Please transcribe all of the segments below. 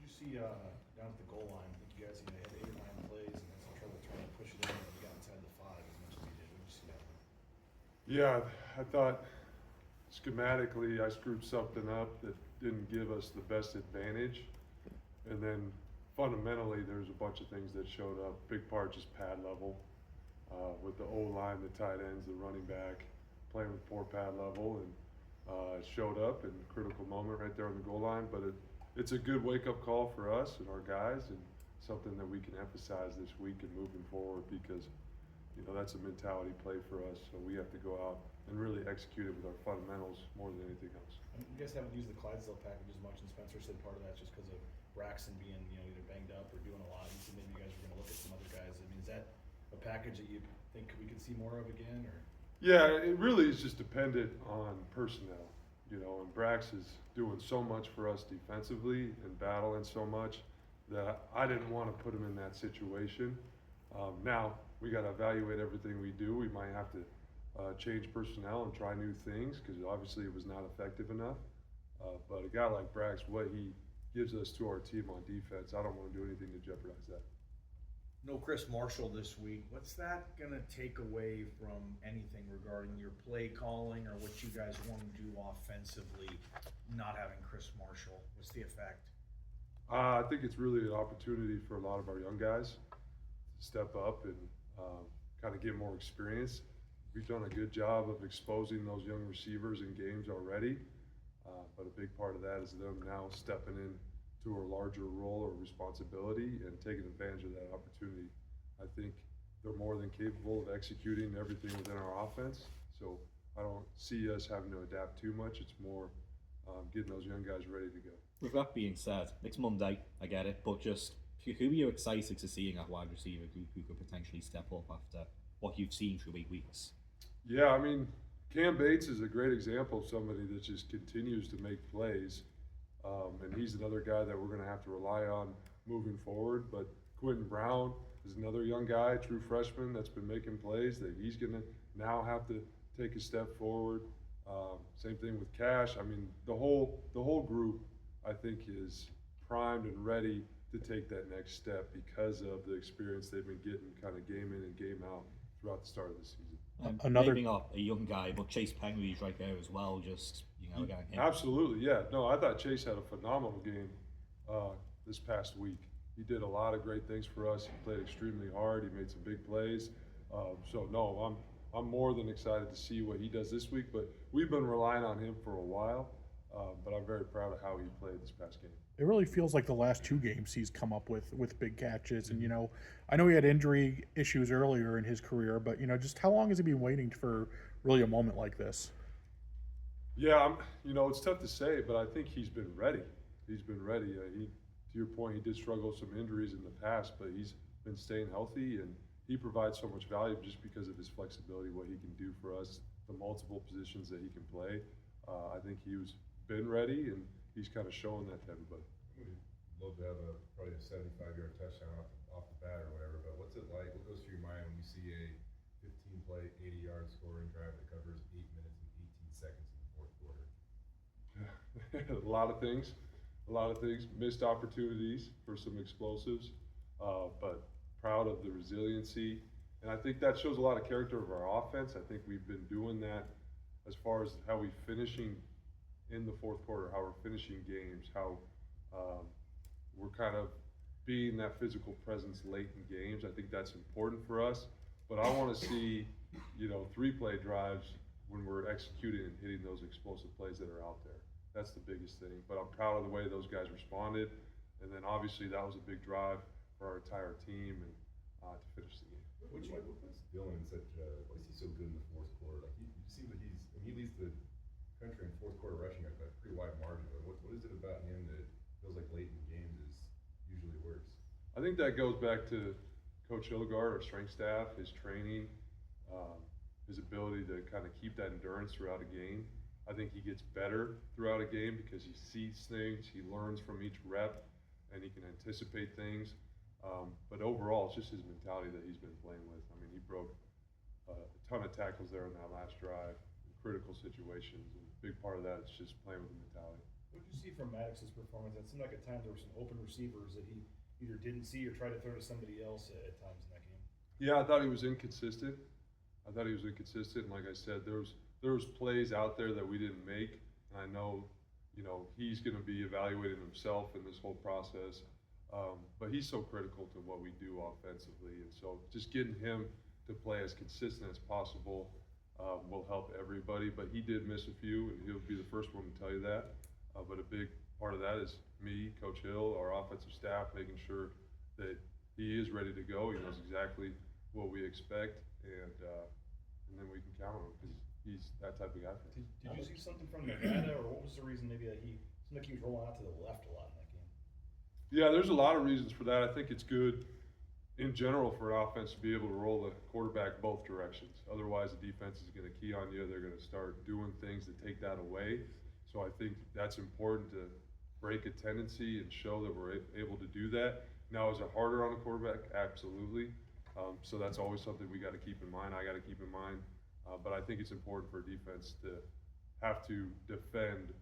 you see down at the goal line? I think you guys had 8 or 9 plays and had some trouble trying to push it in, and you got inside the 5 as much as you did. What did you see happening? Yeah, I thought schematically I screwed something up that didn't give us the best advantage. And then fundamentally, there's a bunch of things that showed up. Big part just pad level with the O-line, the tight ends, the running back, playing with poor pad level, and it showed up in a critical moment right there on the goal line. But it's a good wake-up call for us and our guys, and something that we can emphasize this week and moving forward, because that's a mentality play for us. So we have to go out and really execute it with our fundamentals more than anything else. And you guys haven't used the Clydesdale package as much, and Spencer said part of that's just because of Braxton being either banged up or doing a lot. He said maybe you guys are going to look at some other guys. I mean, is that a package that you think we could see more of again, or? Yeah, it really is just dependent on personnel, and Brax is doing so much for us defensively and battling so much that I didn't want to put him in that situation. Now, we got to evaluate everything we do. We might have to change personnel and try new things, because obviously it was not effective enough. But a guy like Brax, what he gives us to our team on defense, I don't want to do anything to jeopardize that. No Chris Marshall this week. What's that going to take away from anything regarding your play calling or what you guys want to do offensively, not having Chris Marshall? What's the effect? I think it's really an opportunity for a lot of our young guys to step up and kind of get more experience. We've done a good job of exposing those young receivers in games already, but a big part of that is them now stepping in to a larger role or responsibility and taking advantage of that opportunity. I think they're more than capable of executing everything within our offense, so I don't see us having to adapt too much. It's more getting those young guys ready to go. With that being said, it's Monday, I get it, but just who are you excited to see in that wide receiver group who could potentially step up after what you've seen through 8 weeks? Yeah, I mean, Cam Bates is a great example of somebody that just continues to make plays. And he's another guy that we're going to have to rely on moving forward. But Quentin Brown is another young guy, true freshman, that's been making plays that he's going to now have to take a step forward. Same thing with Cash. I mean, the whole group, I think, is primed and ready to take that next step because of the experience they've been getting kind of game in and game out throughout the start of the season. Naming up a young guy, but Chase Penry's right there as well. Just again, him. Absolutely, yeah. No, I thought Chase had a phenomenal game this past week. He did a lot of great things for us. He played extremely hard. He made some big plays. So no, I'm more than excited to see what he does this week. But we've been relying on him for a while. But I'm very proud of how he played this past game. It really feels like the last 2 games he's come up with big catches. And, I know he had injury issues earlier in his career, but, just how long has he been waiting for really a moment like this? Yeah, it's tough to say, but I think he's been ready. He's been ready. To your point, he did struggle with some injuries in the past, but he's been staying healthy, and he provides so much value just because of his flexibility, what he can do for us, the multiple positions that he can play. I think been ready, and he's kind of showing that to everybody. We'd love to have probably a 75-yard touchdown off the bat or whatever, but what's it like? What goes through your mind when you see a 15-play, 80-yard scoring drive that covers 8 minutes and 18 seconds in the fourth quarter? A lot of things, missed opportunities for some explosives, but proud of the resiliency, and I think that shows a lot of character of our offense. I think we've been doing that as far as how we finishing in the fourth quarter, how we're finishing games, how we're kind of being that physical presence late in games. I think that's important for us, but I want to see 3-play drives when we're executing and hitting those explosive plays that are out there. That's the biggest thing, but I'm proud of the way those guys responded, and then obviously that was a big drive for our entire team and to finish the game. What's Dylan in such? Why is he so good in the fourth quarter? Like he seems like he leads the country in fourth quarter rushing at a pretty wide margin. But what is it about him that feels like late in games is usually works? I think that goes back to Coach Hildegard, our strength staff, his training, his ability to kind of keep that endurance throughout a game. I think he gets better throughout a game because he sees things, he learns from each rep, and he can anticipate things. But overall, it's just his mentality that he's been playing with. I mean, he broke a ton of tackles there in that last drive in critical situations, and a big part of that is just playing with the mentality. What did you see from Maddox's performance? It seemed like at times there were some open receivers that he either didn't see or tried to throw to somebody else at times in that game. Yeah, I thought he was inconsistent. And like I said, there was plays out there that we didn't make. And I know, he's going to be evaluating himself in this whole process. But he's so critical to what we do offensively. And so just getting him to play as consistent as possible will help everybody. But he did miss a few, and he'll be the first one to tell you that. But a big part of that is me, Coach Hill, our offensive staff, making sure that he is ready to go. He knows exactly what we expect, and then we can count on him because he's that type of guy. Did you see something from Nevada, or what was the reason maybe that he seemed like he was rolling out to the left a lot in that game? Yeah, there's a lot of reasons for that. I think it's good in general for an offense to be able to roll the quarterback both directions. Otherwise, the defense is going to key on you. They're going to start doing things to take that away. So I think that's important to break a tendency and show that we're able to do that. Now, is it harder on the quarterback? Absolutely. So that's always something we got to keep in mind. I got to keep in mind. But I think it's important for a defense to have to defend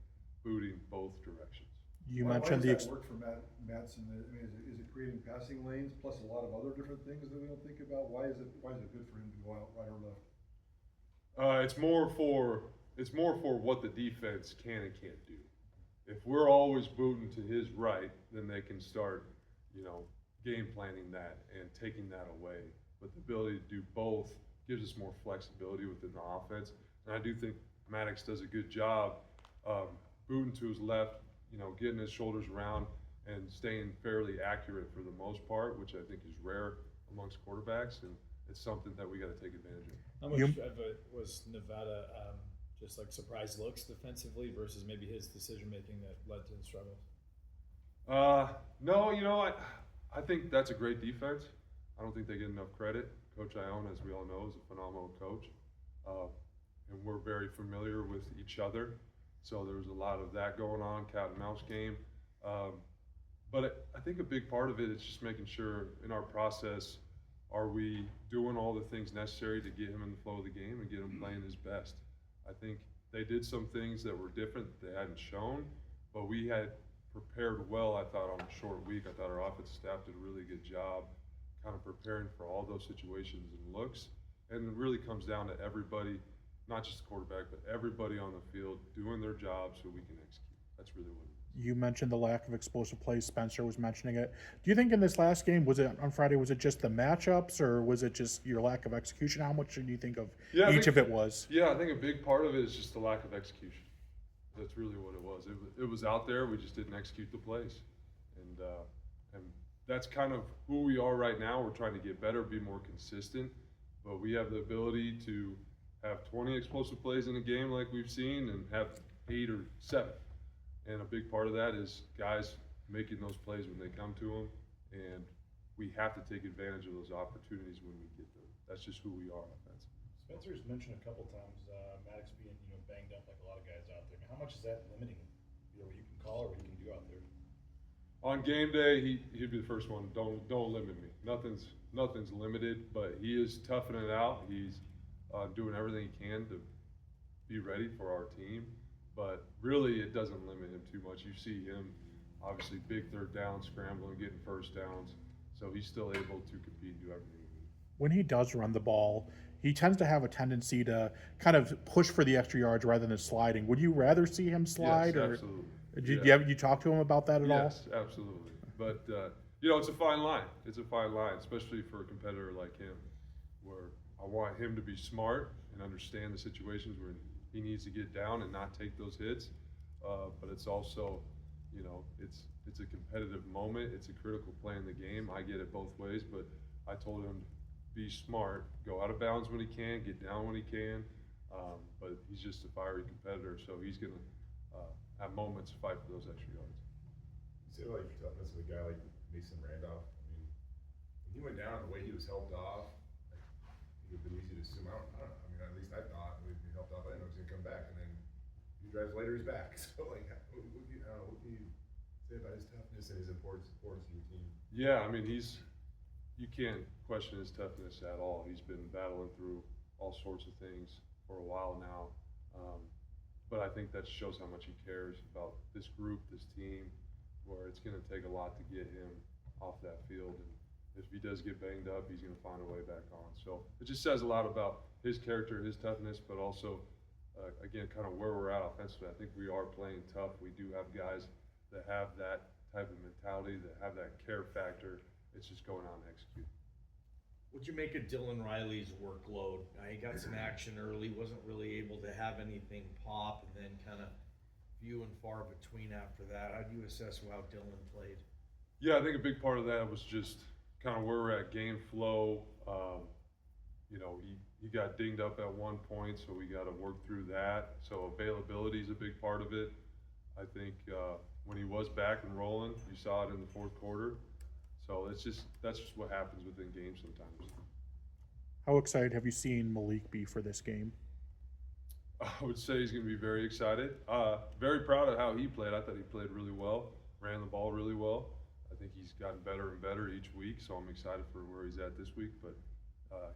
booting both directions. You Why mentioned does that work for Madsen? I mean, is it creating passing lanes plus a lot of other different things that we don't think about? Why is it good for him to go out right or left? It's more for what the defense can and can't do. If we're always booting to his right, then they can start, game planning that and taking that away. But the ability to do both gives us more flexibility within the offense. And I do think Maddox does a good job booting to his left, getting his shoulders around and staying fairly accurate for the most part, which I think is rare amongst quarterbacks, and it's something that we got to take advantage of. How much of it was Nevada just like surprise looks defensively versus maybe his decision making that led to the struggles? No, I think that's a great defense. I don't think they get enough credit. Coach Ione, as we all know, is a phenomenal coach, and we're very familiar with each other. So there was a lot of that going on, cat and mouse game. But I think a big part of it is just making sure in our process, are we doing all the things necessary to get him in the flow of the game and get him playing his best? I think they did some things that were different that they hadn't shown, but we had prepared well, I thought, on a short week. I thought our offensive staff did a really good job kind of preparing for all those situations and looks. And it really comes down to everybody, not just the quarterback, but everybody on the field doing their job so we can execute. That's really what it is. You mentioned the lack of explosive plays. Spencer was mentioning it. Do you think in this last game, was it on Friday, was it just the matchups or was it just your lack of execution? How much do you think of each of it was? Yeah, I think a big part of it is just the lack of execution. That's really what it was. It was out there. We just didn't execute the plays. And that's kind of who we are right now. We're trying to get better, be more consistent. But we have the ability to have 20 explosive plays in a game like we've seen and have 8 or 7. And a big part of that is guys making those plays when they come to them. And we have to take advantage of those opportunities when we get them. That's just who we are offensively. Spencer's mentioned a couple times Maddox being banged up like a lot of guys out there. How much is that limiting what you can call or what you can do out there? On game day, he'd be the first one. Don't limit me. Nothing's limited, but he is toughing it out. He's doing everything he can to be ready for our team. But really, it doesn't limit him too much. You see him, obviously, big third down, scrambling, getting first downs. So he's still able to compete and do everything he needs. When he does run the ball, he tends to have a tendency to kind of push for the extra yards rather than sliding. Would you rather see him slide? Yes, or absolutely. Did you talk to him about that at all? Yes, absolutely. But, it's a fine line. It's a fine line, especially for a competitor like him, where I want him to be smart and understand the situations where he needs to get down and not take those hits. But it's also, it's a competitive moment. It's a critical play in the game. I get it both ways, but I told him to be smart, go out of bounds when he can, get down when he can. But he's just a fiery competitor, so he's going to have moments to fight for those extra yards. You say like toughness of a guy like Mason Randolph. I mean, when he went down, the way he was helped off, it would have been easy to assume. I don't know. I mean, at least I thought when he helped off, I didn't know he was gonna come back, and then he drives later, he's back. So like, what can you say about his toughness and his importance to your team? Yeah, I mean, you can't question his toughness at all. He's been battling through all sorts of things for a while now. but I think that shows how much he cares about this group, this team, where it's going to take a lot to get him off that field. And if he does get banged up, he's going to find a way back on. So it just says a lot about his character, his toughness, but also, again, kind of where we're at offensively. I think we are playing tough. We do have guys that have that type of mentality, that have that care factor. It's just going out and execute. What'd you make of Dylan Riley's workload? He got some action early, wasn't really able to have anything pop, and then kind of few and far between after that. How do you assess how Dylan played? Yeah, I think a big part of that was just kind of where we're at game flow. You know, he got dinged up at one point, so we got to work through that. So availability is a big part of it. I think when he was back and rolling, you saw it in the fourth quarter. So that's just what happens within games sometimes. How excited have you seen Malik be for this game? I would say he's going to be very excited. Very proud of how he played. I thought he played really well, ran the ball really well. I think he's gotten better and better each week, so I'm excited for where he's at this week. But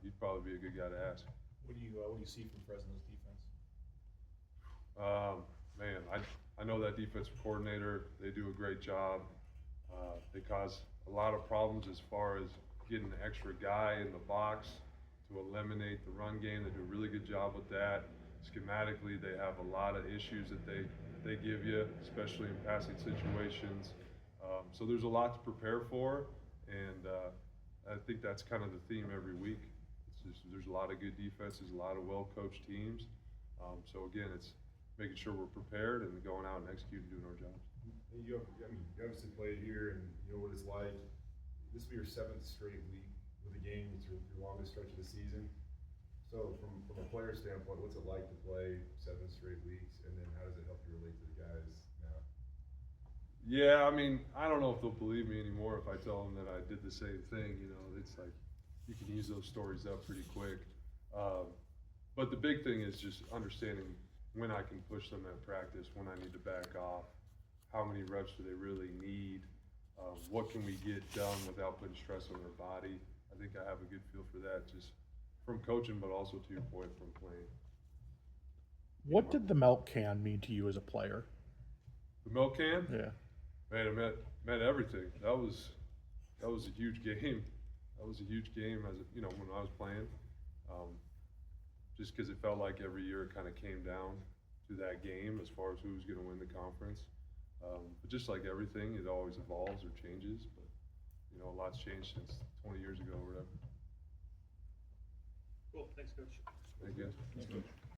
he'd probably be a good guy to ask. What do you see from Fresno's defense? Man, I know that defensive coordinator. They do a great job. They cause a lot of problems as far as getting an extra guy in the box to eliminate the run game. They do a really good job with that. Schematically, they have a lot of issues that they give you, especially in passing situations. So there's a lot to prepare for, and I think that's kind of the theme every week. It's just, there's a lot of good defenses, a lot of well-coached teams. So again, it's making sure we're prepared and going out and executing, doing our jobs. You obviously played here, and you know what it's like. This will be your 7th straight week with a game. It's your longest stretch of the season. So from a player standpoint, what's it like to play 7 straight weeks, and then how does it help you relate to the guys now? Yeah, I mean, I don't know if they'll believe me anymore if I tell them that I did the same thing. You know, it's like you can use those stories up pretty quick. But the big thing is just understanding when I can push them at practice, when I need to back off, how many reps do they really need, what can we get done without putting stress on their body. I think I have a good feel for that just from coaching, but also to your point, from playing. What did the milk can mean to you as a player? The milk can? Yeah. Man, it meant everything. That was a huge game. That was a huge game as when I was playing. Just because it felt like every year it kind of came down to that game as far as who was going to win the conference. But just like everything, it always evolves or changes. But a lot's changed since 20 years ago or whatever. Cool. Thanks, Coach. Thank you.